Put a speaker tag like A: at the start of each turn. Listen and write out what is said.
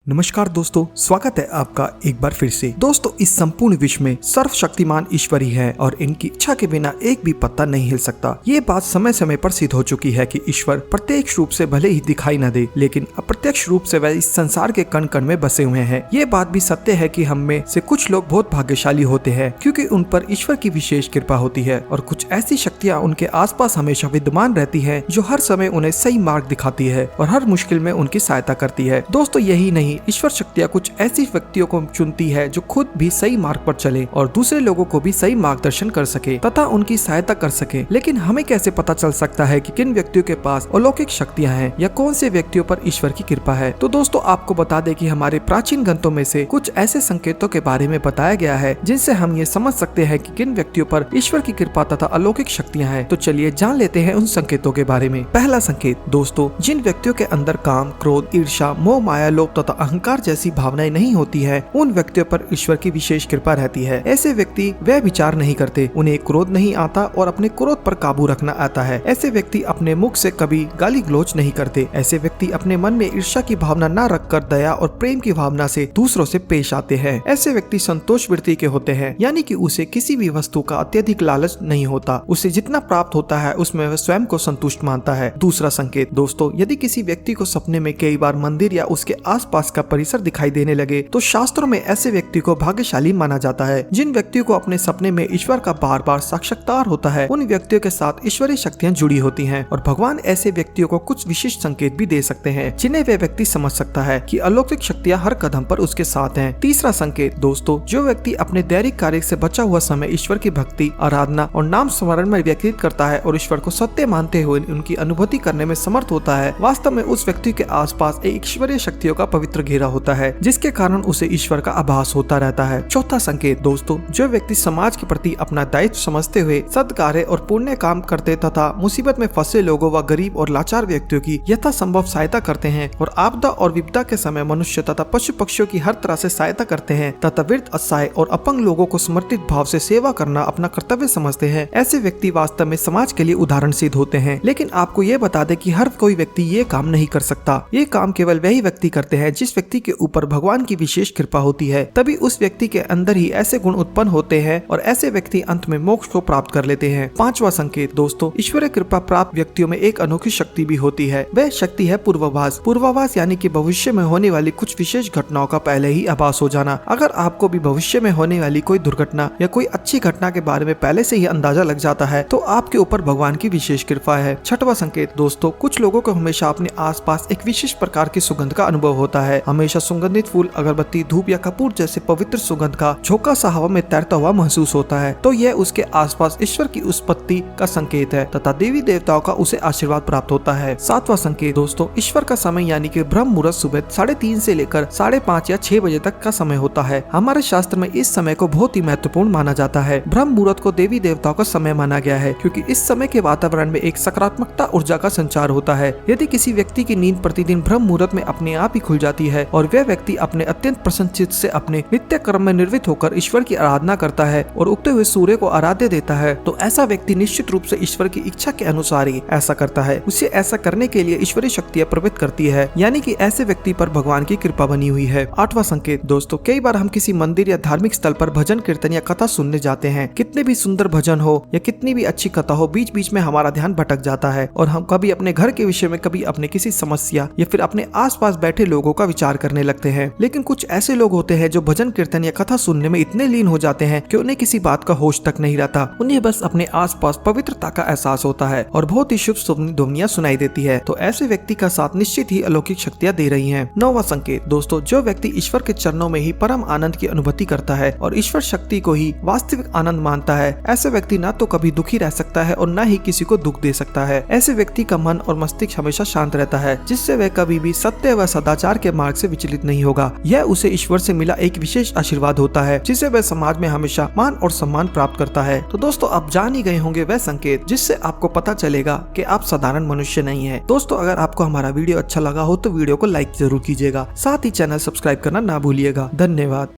A: नमस्कार दोस्तों, स्वागत है आपका एक बार फिर से। दोस्तों, इस संपूर्ण विश्व में सर्वशक्तिमान ईश्वर ही है और इनकी इच्छा के बिना एक भी पत्ता नहीं हिल सकता। ये बात समय समय पर सिद्ध हो चुकी है कि ईश्वर प्रत्यक्ष रूप से भले ही दिखाई न दे, लेकिन अप्रत्यक्ष रूप से वह इस संसार के कण कण में बसे हुए हैं। ये बात भी सत्य है कि हम में से कुछ लोग बहुत भाग्यशाली होते हैं क्योंकि उन पर ईश्वर की विशेष कृपा होती है और कुछ ऐसी शक्तियाँ उनके आसपास हमेशा विद्यमान रहती है जो हर समय उन्हें सही मार्ग दिखाती है और हर मुश्किल में उनकी सहायता करती है। दोस्तों, यही नहीं, ईश्वर शक्तियाँ कुछ ऐसी व्यक्तियों को चुनती है जो खुद भी सही मार्ग पर चले और दूसरे लोगों को भी सही मार्गदर्शन कर सके तथा उनकी सहायता कर सके। लेकिन हमें कैसे पता चल सकता है कि किन व्यक्तियों के पास अलौकिक शक्तियाँ हैं या कौन से व्यक्तियों पर ईश्वर की कृपा है? तो दोस्तों, आपको बता दें कि हमारे प्राचीन ग्रंथों में से कुछ ऐसे संकेतों के बारे में बताया गया है जिनसे हम ये समझ सकते हैं कि किन व्यक्तियों पर ईश्वर की कृपा तथा अलौकिक शक्तियाँ हैं। तो चलिए जान लेते हैं उन संकेतों के बारे में। पहला संकेत, दोस्तों, जिन व्यक्तियों के अंदर काम, क्रोध, ईर्ष्या, मोह, माया, लोभ तथा अहंकार जैसी भावनाएं नहीं होती है, उन व्यक्तियों पर ईश्वर की विशेष कृपा रहती है। ऐसे व्यक्ति वह विचार नहीं करते, उन्हें क्रोध नहीं आता और अपने क्रोध पर काबू रखना आता है। ऐसे व्यक्ति अपने मुख से कभी गाली गलौज नहीं करते। ऐसे व्यक्ति अपने मन में ईर्ष्या की भावना न रखकर दया और प्रेम की भावना से दूसरों से पेश आते हैं। ऐसे व्यक्ति संतोष वृत्ति के होते हैं, यानी कि उसे किसी भी वस्तु का अत्यधिक लालच नहीं होता। उसे जितना प्राप्त होता है उसमें वह स्वयं को संतुष्ट मानता है। दूसरा संकेत, दोस्तों, यदि किसी व्यक्ति को सपने में कई बार मंदिर या उसके आसपास का परिसर दिखाई देने लगे तो शास्त्रों में ऐसे व्यक्ति को भाग्यशाली माना जाता है। जिन व्यक्तियों को अपने सपने में ईश्वर का बार बार साक्षात्कार होता है, उन व्यक्तियों के साथ ईश्वरीय शक्तियाँ जुड़ी होती हैं और भगवान ऐसे व्यक्तियों को कुछ विशिष्ट संकेत भी दे सकते हैं जिन्हें वे व्यक्ति समझ सकता है कि अलौकिक शक्तियाँ हर कदम पर उसके साथ हैं। तीसरा संकेत, दोस्तों, जो व्यक्ति अपने दैनिक कार्य से बचा हुआ समय ईश्वर की भक्ति, आराधना और नाम स्मरण में व्यतीत करता है और ईश्वर को सत्य मानते हुए उनकी अनुभूति करने में समर्थ होता है, वास्तव में उस व्यक्ति के आसपास एक ईश्वरीय शक्तियों का पवित्र घेरा होता है जिसके कारण उसे ईश्वर का आभास होता रहता है। चौथा संकेत, दोस्तों, जो व्यक्ति समाज के प्रति अपना दायित्व समझते हुए सद्कार्य और पुण्य काम करते तथा मुसीबत में फंसे लोगों व गरीब और लाचार व्यक्तियों की यथासंभव सहायता करते हैं और आपदा और विपदा के समय मनुष्य तथा पशु पक्षियों की हर तरह से सहायता करते हैं तथा वृद्ध, असहाय और अपंग लोगों को समर्पित भाव से सेवा करना अपना कर्तव्य समझते हैं, ऐसे व्यक्ति वास्तव में समाज के लिए उदाहरण सिद्ध होते हैं। लेकिन आपको ये बता दें कि हर कोई व्यक्ति ये काम नहीं कर सकता। ये काम केवल वही व्यक्ति करते हैं जिस व्यक्ति के ऊपर भगवान की विशेष कृपा होती है। तभी उस व्यक्ति के अंदर ही ऐसे गुण उत्पन्न होते हैं और ऐसे व्यक्ति अंत में मोक्ष को प्राप्त कर लेते हैं। पांचवा संकेत, दोस्तों, ईश्वरीय कृपा प्राप्त व्यक्तियों में एक अनोखी शक्ति भी होती है। वह शक्ति है पूर्वाभास। पूर्वाभास यानी कि भविष्य में होने वाली कुछ विशेष घटनाओं का पहले ही आभास हो जाना। अगर आपको भी भविष्य में होने वाली कोई दुर्घटना या कोई अच्छी घटना के बारे में पहले से ही अंदाजा लग जाता है तो आपके ऊपर भगवान की विशेष कृपा है। छठवां संकेत, दोस्तों, कुछ लोगों को हमेशा अपने आसपास एक विशेष प्रकार की सुगंध का अनुभव होता है। हमेशा सुगंधित फूल, अगरबत्ती, धूप या कपूर जैसे पवित्र सुगंध का झोंका सा हवा में तैरता हुआ महसूस होता है तो यह उसके आसपास ईश्वर की उत्पत्ति का संकेत है तथा देवी देवताओं का उसे आशीर्वाद प्राप्त होता है। सातवां संकेत, दोस्तों, ईश्वर का समय यानी कि ब्रह्म मुहूर्त सुबह 3:30 से लेकर 5:30 या 6 बजे तक का समय होता है। हमारे शास्त्र में इस समय को बहुत ही महत्वपूर्ण माना जाता है। ब्रह्म मुहूर्त को देवी देवताओं का समय माना गया है क्योंकि इस समय के वातावरण में एक सकारात्मकता ऊर्जा का संचार होता है। यदि किसी व्यक्ति की नींद प्रतिदिन ब्रह्म मुहूर्त में अपने आप ही खुल जाती है और वह व्यक्ति अपने अत्यंत प्रसन्नचित्त से अपने नित्य कर्म में निर्वृत्त होकर ईश्वर की आराधना करता है और उगते हुए सूर्य को आराध्य देता है तो ऐसा व्यक्ति निश्चित रूप से ईश्वर की इच्छा के अनुसार ही ऐसा करता है। उसे ऐसा करने के लिए ईश्वरीय शक्तियाँ प्रवृत्त करती है, यानी कि ऐसे व्यक्ति पर भगवान की कृपा बनी हुई है। आठवां संकेत, दोस्तों, कई बार हम किसी मंदिर या धार्मिक स्थल पर भजन, कीर्तन या कथा सुनने जाते हैं। कितने भी सुंदर भजन हो या कितनी भी अच्छी कथा हो, बीच बीच में हमारा ध्यान भटक जाता है और हम कभी अपने घर के विषय में, कभी अपने किसी समस्या या फिर अपने आसपास बैठे लोगों का विचार करने लगते हैं। लेकिन कुछ ऐसे लोग होते हैं जो भजन, कीर्तन या कथा सुनने में इतने लीन हो जाते हैं कि उन्हें किसी बात का होश तक नहीं रहता। उन्हें बस अपने आसपास पवित्रता का एहसास होता है और बहुत ही शुभ ध्वनियां सुनाई देती है तो ऐसे व्यक्ति का साथ निश्चित ही अलौकिक शक्तियां दे रही हैं। नौवां संकेत, दोस्तों, जो व्यक्ति ईश्वर के चरणों में ही परम आनंद की अनुभूति करता है और ईश्वर शक्ति को ही वास्तविक आनंद मानता है, ऐसे व्यक्ति न तो कभी दुखी रह सकता है और न ही किसी को दुख दे सकता है। ऐसे व्यक्ति का मन और मस्तिष्क हमेशा शांत रहता है जिससे वह कभी भी सत्य व सदाचार के मार्ग से विचलित नहीं होगा। यह उसे ईश्वर से मिला एक विशेष आशीर्वाद होता है जिससे वह समाज में हमेशा मान और सम्मान प्राप्त करता है। तो दोस्तों, आप जान ही गए होंगे वह संकेत जिससे आपको पता चलेगा कि आप साधारण मनुष्य नहीं है। दोस्तों, अगर आपको हमारा वीडियो अच्छा लगा हो तो वीडियो को लाइक जरूर कीजिएगा, साथ ही चैनल सब्सक्राइब करना ना भूलिएगा। धन्यवाद।